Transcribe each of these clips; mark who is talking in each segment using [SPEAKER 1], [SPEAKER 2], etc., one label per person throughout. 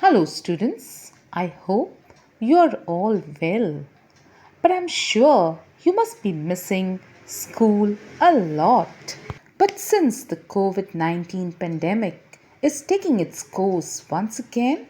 [SPEAKER 1] Hello, students. I hope you are all well. But I'm sure you must be missing school a lot. But since the COVID 19 pandemic is taking its course once again,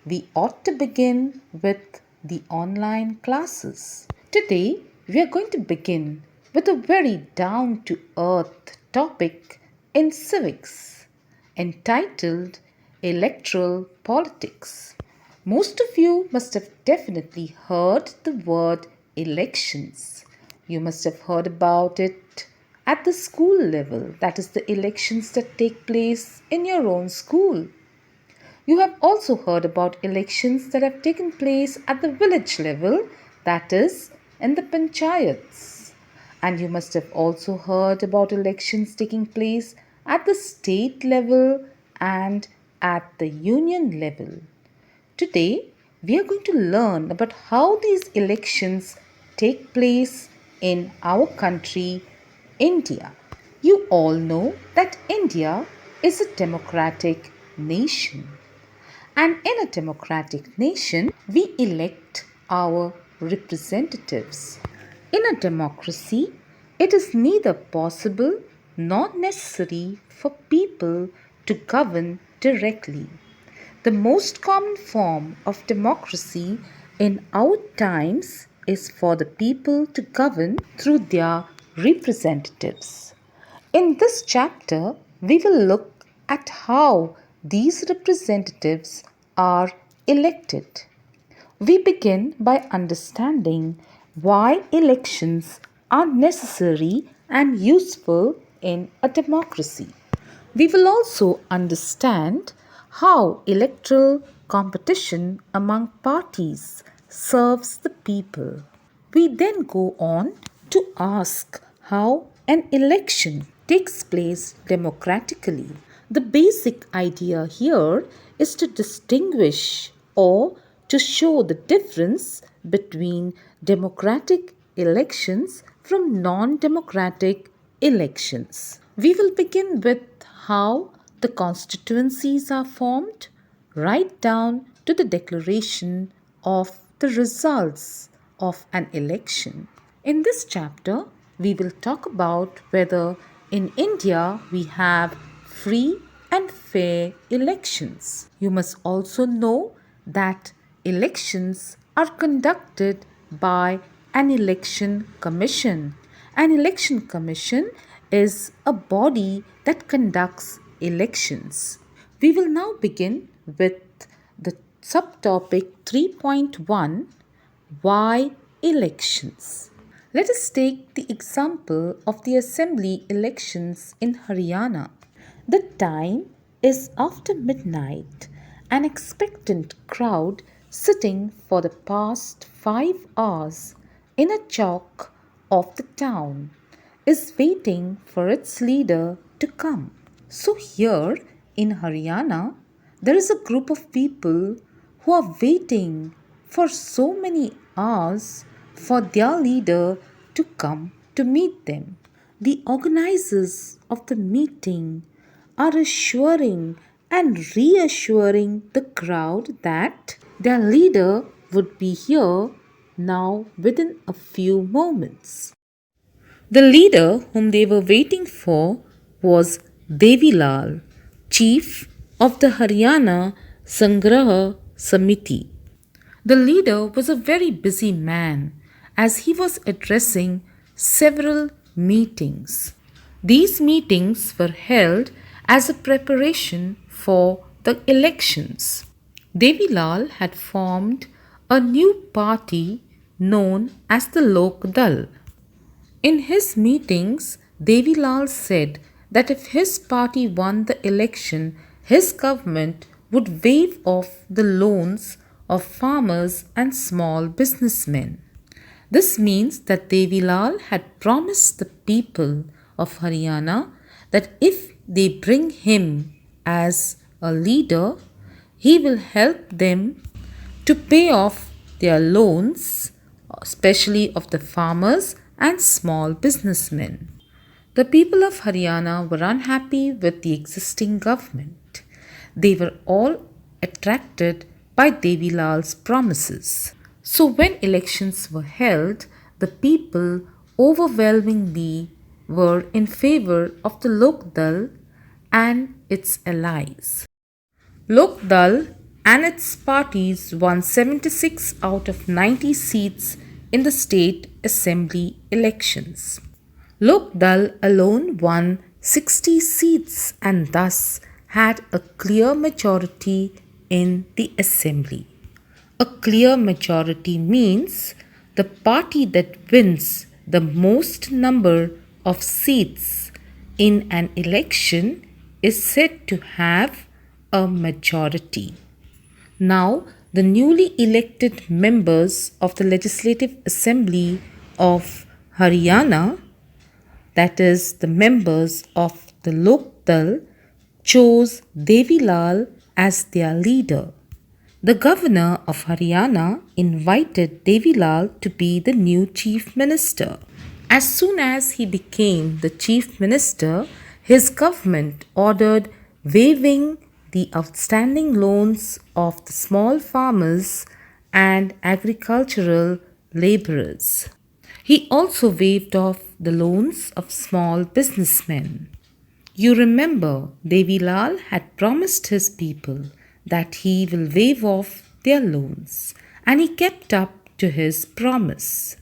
[SPEAKER 1] we ought to begin with the online classes. Today, we are going to begin with a very down to earth topic in civics entitled Electoral Politics. Most of you must have definitely heard the word elections. You must have heard about it at the school level, that is, the elections that take place in your own school. You have also heard about elections that have taken place at the village level, that is, in the panchayats. And you must have also heard about elections taking place at the state level and at the union level. Today, we are going to learn about how these elections take place in our country, India. You all know that India is a democratic nation. And in a democratic nation, we elect our representatives. In a democracy, it is neither possible nor necessary for people to govern directly. The most common form of democracy in our times is for the people to govern through their representatives. In this chapter, we will look at how these representatives are elected. We begin by understanding why elections are necessary and useful in a democracy. We will also understand how electoral competition among parties serves the people. We then go on to ask how an election takes place democratically. The basic idea here is to distinguish or to show the difference between democratic elections from non democratic elections. We will begin with how the constituencies are formed, right down to the declaration of the results of an election. In this chapter, we will talk about whether in India we have free and fair elections. You must also know that elections are conducted by an election commission. An election commission is a body that conducts elections. We will now begin with the subtopic 3.1, why elections. Let us take the example of the assembly elections in Haryana. The time is after midnight. An expectant crowd sitting for the past 5 hours in a chowk of the town is waiting for its leader to come. So, here in Haryana, there is a group of people who are waiting for so many hours for their leader to come to meet them. The organizers of the meeting are assuring and reassuring the crowd that their leader would be here now within a few moments. The leader whom they were waiting for was Devilal, chief of the Haryana Sangraha Samiti. The leader was a very busy man as he was addressing several meetings. These meetings were held as a preparation for the elections. Devilal had formed a new party known as the Lok Dal. In his meetings, Devilal said that if his party won the election, his government would waive off the loans of farmers and small businessmen. This means that Devilal had promised the people of Haryana that if they bring him as a leader, he will help them to pay off their loans, especially of the farmers and small businessmen. The people of Haryana were unhappy with the existing government. They were all attracted by Devilal's promises. So, when elections were held, the people overwhelmingly were in favor of the Lokdal and its allies. Lokdal and its parties won 76 out of 90 seats in the state assembly elections. Lokdal alone won 60 seats and thus had a clear majority in the assembly. A clear majority means the party that wins the most number of seats in an election is said to have a majority. Now, the newly elected members of the Legislative Assembly of Haryana, that is, the members of the Lokdal, chose Devilal as their leader. The governor of Haryana invited Devilal to be the new chief minister. As soon as he became the chief minister, his government ordered waiving the outstanding loans of the small farmers and agricultural laborers. He also waived off the loans of small businessmen. You remember, Devilal had promised his people that he will waive off their loans, and he kept up to his promise.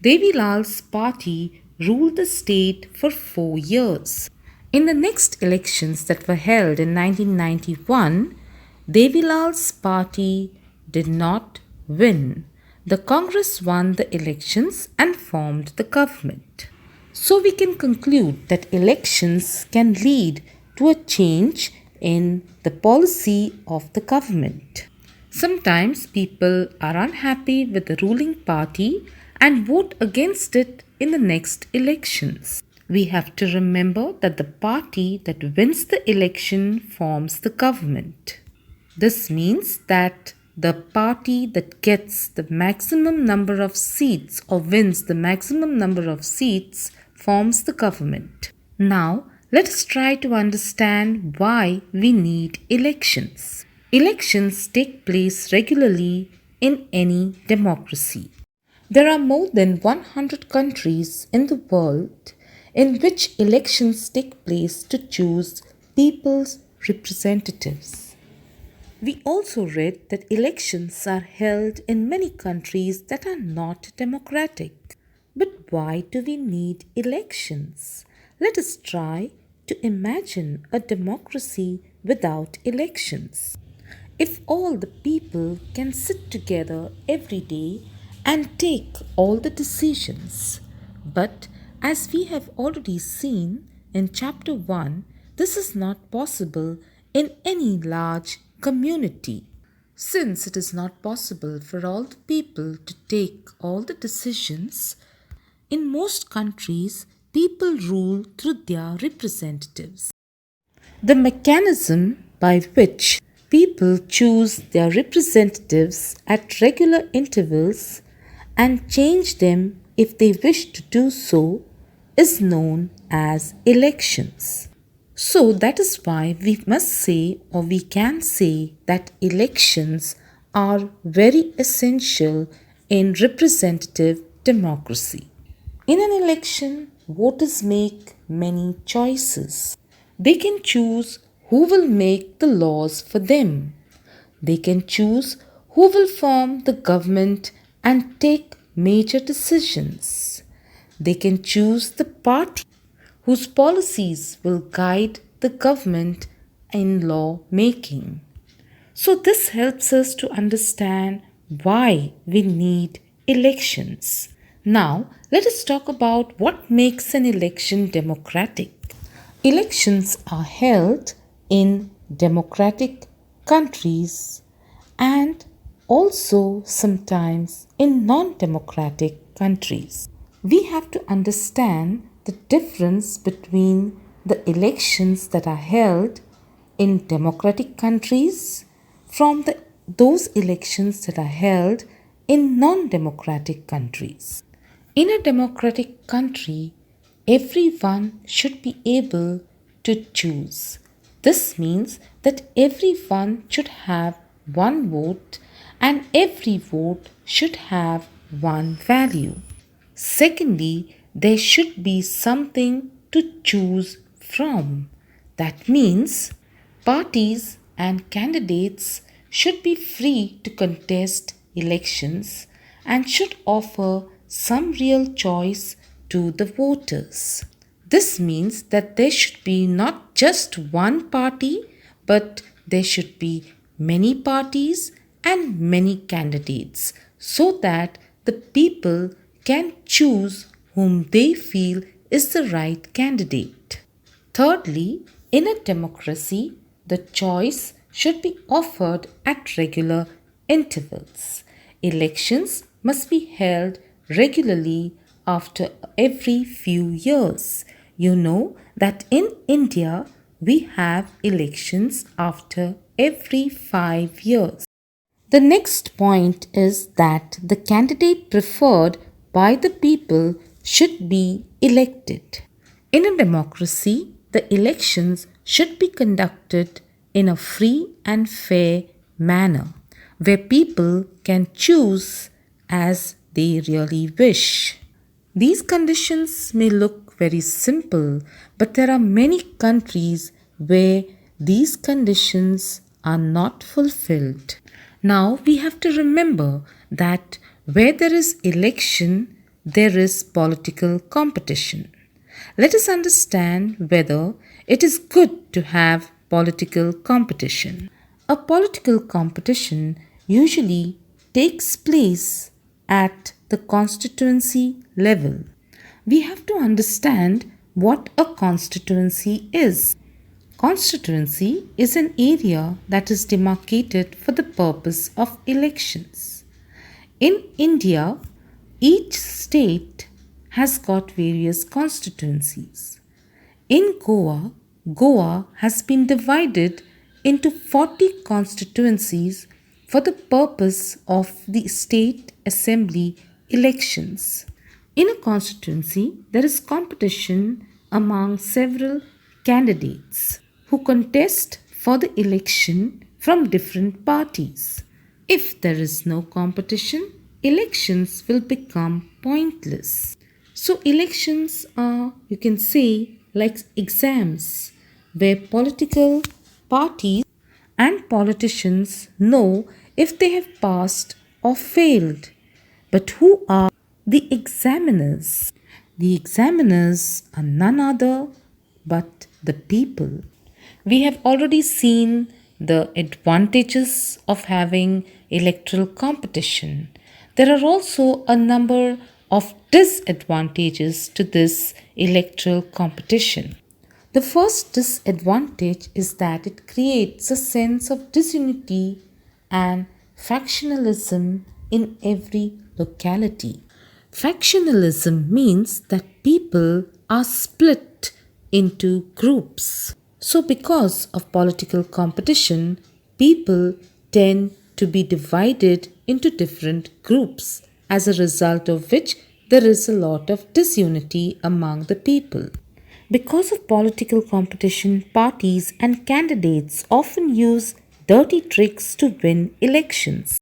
[SPEAKER 1] Devilal's party ruled the state for 4 years. In the next elections that were held in 1991, Devilal's party did not win. The Congress won the elections and formed the government. So we can conclude that elections can lead to a change in the policy of the government. Sometimes people are unhappy with the ruling party and vote against it in the next elections. We have to remember that the party that wins the election forms the government. This means that the party that gets the maximum number of seats or wins the maximum number of seats forms the government. Now, let us try to understand why we need elections. Elections take place regularly in any democracy. There are more than 100 countries in the world in which elections take place to choose people's representatives. We also read that elections are held in many countries that are not democratic. But why do we need elections? Let us try to imagine a democracy without elections. If all the people can sit together every day and take all the decisions, but as we have already seen in chapter 1, this is not possible in any large community. Since it is not possible for all the people to take all the decisions, in most countries, people rule through their representatives. The mechanism by which people choose their representatives at regular intervals and change them if they wish to do so is known as elections. So that is why we must say, or we can say, that elections are very essential in representative democracy. In an election, voters make many choices. They can choose who will make the laws for them. They can choose who will form the government and take major decisions. They can choose the party whose policies will guide the government in law making. So, this helps us to understand why we need elections. Now, let us talk about what makes an election democratic. Elections are held in democratic countries and also sometimes in non-democratic countries. We have to understand the difference between the elections that are held in democratic countries from those elections that are held in non-democratic countries. In a democratic country, everyone should be able to choose. This means that everyone should have one vote and every vote should have one value. Secondly, there should be something to choose from. That means parties and candidates should be free to contest elections and should offer some real choice to the voters. This means that there should be not just one party, but there should be many parties and many candidates so that the people can choose whom they feel is the right candidate. Thirdly, in a democracy, the choice should be offered at regular intervals. Elections must be held regularly after every few years. You know that in India we have elections after every 5 years. The next point is that the candidate preferred by the people should be elected. In a democracy, the elections should be conducted in a free and fair manner where people can choose as they really wish. These conditions may look very simple, but there are many countries where these conditions are not fulfilled. Now we have to remember that where there is election, there is political competition. Let us understand whether it is good to have political competition. A political competition usually takes place at the constituency level. We have to understand what a constituency is. Constituency is an area that is demarcated for the purpose of elections. In India, each state has got various constituencies. In Goa, Goa has been divided into 40 constituencies for the purpose of the state assembly elections. In a constituency, there is competition among several candidates who contest for the election from different parties. If there is no competition, elections will become pointless. So, elections are, you can say, like exams where political parties and politicians know if they have passed or failed. But who are the examiners? The examiners are none other but the people. We have already seen the advantages of having electoral competition. There are also a number of disadvantages to this electoral competition. The first disadvantage is that it creates a sense of disunity and factionalism in every locality. Factionalism means that people are split into groups. So, because of political competition, people tend to be divided into different groups, as a result of which there is a lot of disunity among the people. Because of political competition, parties and candidates often use dirty tricks to win elections.